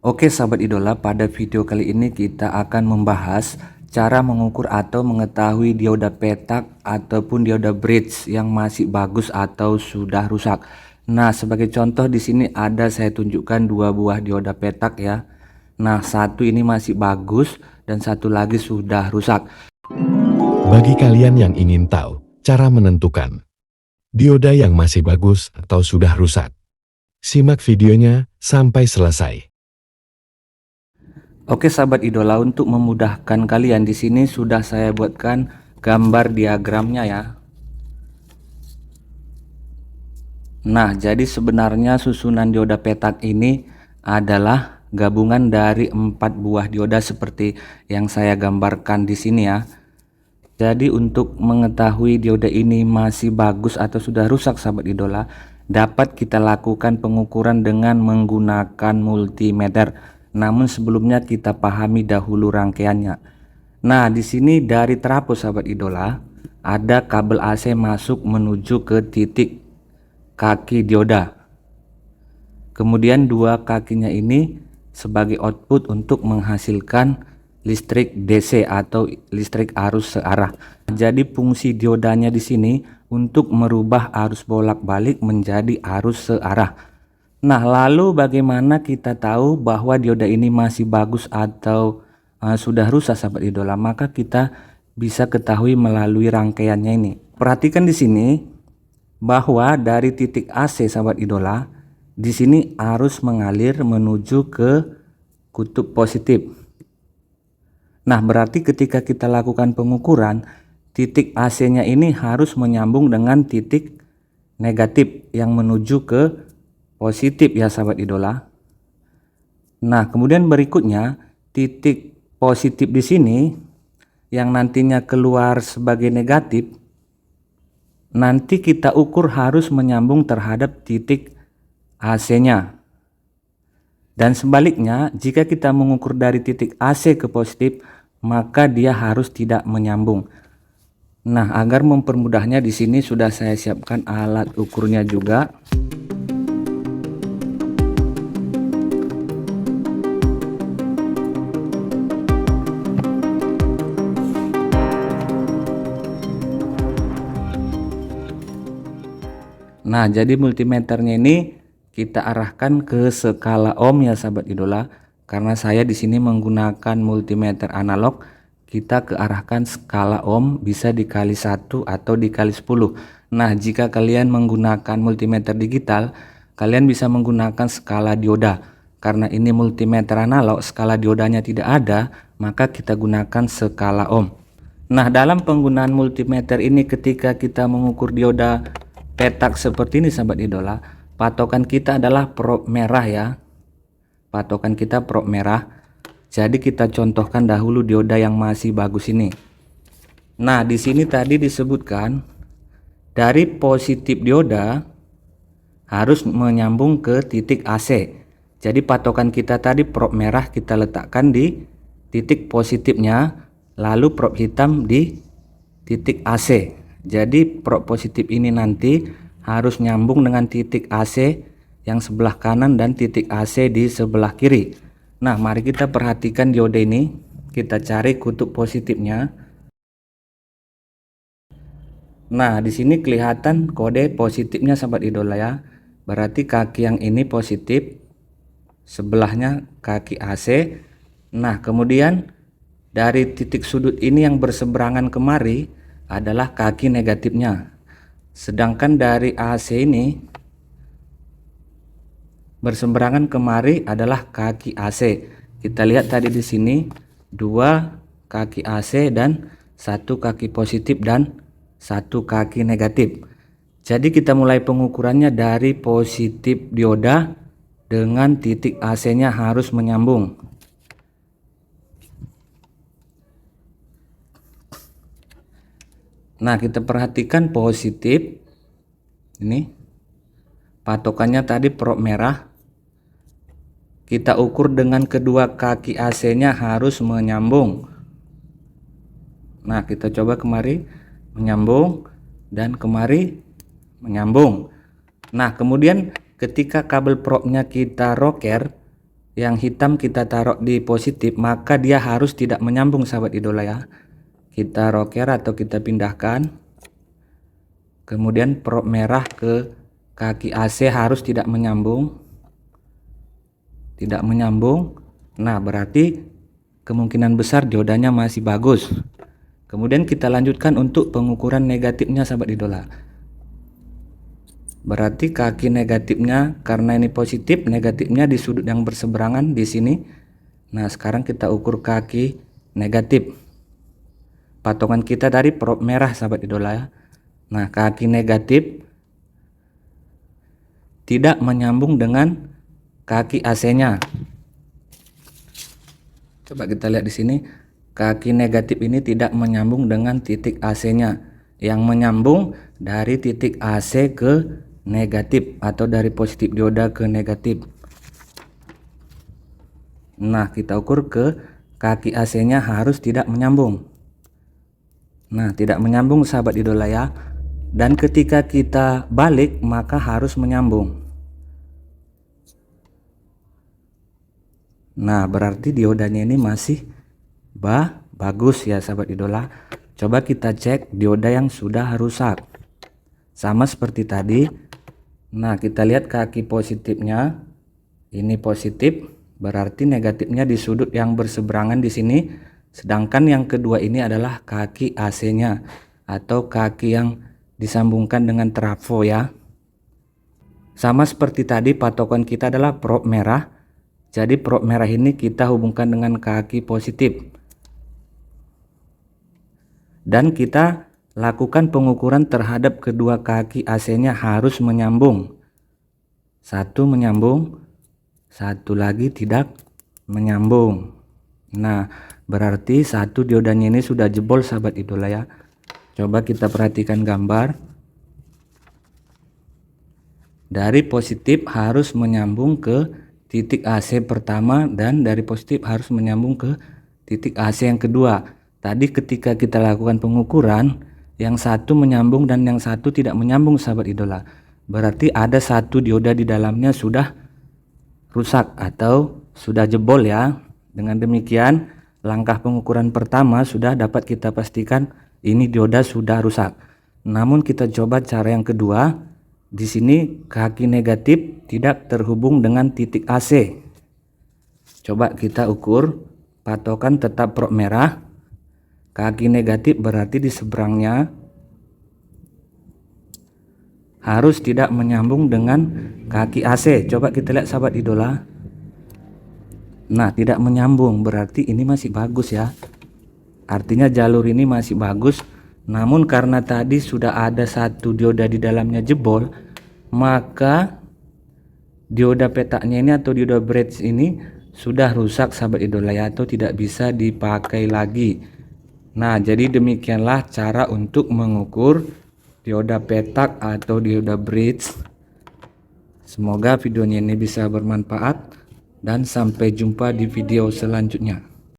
Oke sahabat idola, pada video kali ini kita akan membahas cara mengukur atau mengetahui dioda petak ataupun dioda bridge yang masih bagus atau sudah rusak. Nah, sebagai contoh di sini ada saya tunjukkan dua buah dioda petak ya. Nah, satu ini masih bagus dan satu lagi sudah rusak. Bagi kalian yang ingin tahu cara menentukan dioda yang masih bagus atau sudah rusak, simak videonya sampai selesai. Oke sahabat idola, untuk memudahkan kalian di sini sudah saya buatkan gambar diagramnya ya. Nah, jadi sebenarnya susunan dioda petak ini adalah gabungan dari 4 buah dioda seperti yang saya gambarkan di sini ya. Jadi untuk mengetahui dioda ini masih bagus atau sudah rusak sahabat idola, dapat kita lakukan pengukuran dengan menggunakan multimeter. Namun sebelumnya kita pahami dahulu rangkaiannya. Nah, di sini dari trafo sahabat idola ada kabel AC masuk menuju ke titik kaki dioda. Kemudian dua kakinya ini sebagai output untuk menghasilkan listrik DC atau listrik arus searah. Jadi fungsi diodanya di sini untuk merubah arus bolak-balik menjadi arus searah. Nah, lalu bagaimana kita tahu bahwa dioda ini masih bagus atau sudah rusak sahabat idola? Maka kita bisa ketahui melalui rangkaiannya ini. Perhatikan di sini bahwa dari titik AC sahabat idola, di sini arus mengalir menuju ke kutub positif. Nah, berarti ketika kita lakukan pengukuran, titik AC-nya ini harus menyambung dengan titik negatif yang menuju ke positif ya sahabat idola. Nah, kemudian berikutnya titik positif di sini yang nantinya keluar sebagai negatif, nanti kita ukur harus menyambung terhadap titik AC-nya. Dan sebaliknya, jika kita mengukur dari titik AC ke positif, maka dia harus tidak menyambung. Nah, agar mempermudahnya di sini sudah saya siapkan alat ukurnya juga. Nah, jadi multimeternya ini kita arahkan ke skala ohm ya sahabat idola. Karena saya di sini menggunakan multimeter analog, kita kearahkan skala ohm bisa dikali 1 atau dikali 10. Nah, jika kalian menggunakan multimeter digital, kalian bisa menggunakan skala dioda. Karena ini multimeter analog, skala diodanya tidak ada, maka kita gunakan skala ohm. Nah, dalam penggunaan multimeter ini ketika kita mengukur dioda petak seperti ini sahabat idola, patokan kita adalah probe merah ya. Patokan kita probe merah. Jadi kita contohkan dahulu dioda yang masih bagus ini. Nah, di sini tadi disebutkan dari positif dioda harus menyambung ke titik AC. Jadi patokan kita tadi probe merah kita letakkan di titik positifnya, lalu probe hitam di titik AC. Jadi probe positif ini nanti harus nyambung dengan titik AC yang sebelah kanan dan titik AC di sebelah kiri. Nah, mari kita perhatikan dioda ini. Kita cari kutub positifnya. Nah, di sini kelihatan kode positifnya sahabat idola ya. Berarti kaki yang ini positif, sebelahnya kaki AC. Nah, kemudian dari titik sudut ini yang berseberangan kemari adalah kaki negatifnya. Sedangkan dari AC ini berseberangan kemari adalah kaki AC. Kita lihat tadi di sini dua kaki AC dan satu kaki positif dan satu kaki negatif. Jadi kita mulai pengukurannya dari positif dioda dengan titik AC-nya harus menyambung. Nah, kita perhatikan positif ini patokannya tadi probe merah, kita ukur dengan kedua kaki AC-nya harus menyambung. Nah, kita coba kemari menyambung dan kemari menyambung. Nah, kemudian ketika kabel probe-nya kita rocker, yang hitam kita taruh di positif, maka dia harus tidak menyambung sahabat idola ya. Kita rocker atau kita pindahkan. Kemudian probe merah ke kaki AC harus tidak menyambung. Tidak menyambung. Nah, berarti kemungkinan besar diodanya masih bagus. Kemudian kita lanjutkan untuk pengukuran negatifnya sahabat idola. Berarti kaki negatifnya, karena ini positif, negatifnya di sudut yang berseberangan di sini. Nah, sekarang kita ukur kaki negatif. Patokan kita dari probe merah sahabat idola ya. Nah, kaki negatif tidak menyambung dengan kaki AC-nya. Coba kita lihat di sini, kaki negatif ini tidak menyambung dengan titik AC-nya. Yang menyambung dari titik AC ke negatif atau dari positif dioda ke negatif. Nah, kita ukur ke kaki AC-nya harus tidak menyambung. Nah, tidak menyambung sahabat idola ya. Dan ketika kita balik maka harus menyambung. Nah, berarti diodanya ini masih bagus ya sahabat idola. Coba kita cek dioda yang sudah rusak. Sama seperti tadi. Nah, kita lihat kaki positifnya. Ini positif, berarti negatifnya di sudut yang berseberangan di sini. Sedangkan yang kedua ini adalah kaki AC-nya atau kaki yang disambungkan dengan trafo ya. Sama seperti tadi, patokan kita adalah probe merah. Jadi probe merah ini kita hubungkan dengan kaki positif. Dan kita lakukan pengukuran terhadap kedua kaki AC-nya harus menyambung. Satu menyambung, satu lagi tidak menyambung. Nah, berarti satu diodanya ini sudah jebol sahabat idola ya. Coba kita perhatikan gambar. Dari positif harus menyambung ke titik AC pertama dan dari positif harus menyambung ke titik AC yang kedua. Tadi ketika kita lakukan pengukuran, yang satu menyambung dan yang satu tidak menyambung sahabat idola. Berarti ada satu dioda di dalamnya sudah rusak atau sudah jebol ya. Dengan demikian, langkah pengukuran pertama sudah dapat kita pastikan ini dioda sudah rusak. Namun kita coba cara yang kedua. Di sini kaki negatif tidak terhubung dengan titik AC. Coba kita ukur, patokan tetap probe merah. Kaki negatif berarti di seberangnya harus tidak menyambung dengan kaki AC. Coba kita lihat sahabat idola. Nah, tidak menyambung, berarti ini masih bagus ya. Artinya jalur ini masih bagus. Namun karena tadi sudah ada satu dioda di dalamnya jebol, maka dioda petaknya ini atau dioda bridge ini sudah rusak sahabat idola ya, atau tidak bisa dipakai lagi. Nah, jadi demikianlah cara untuk mengukur dioda petak atau dioda bridge. Semoga videonya ini bisa bermanfaat dan sampai jumpa di video selanjutnya.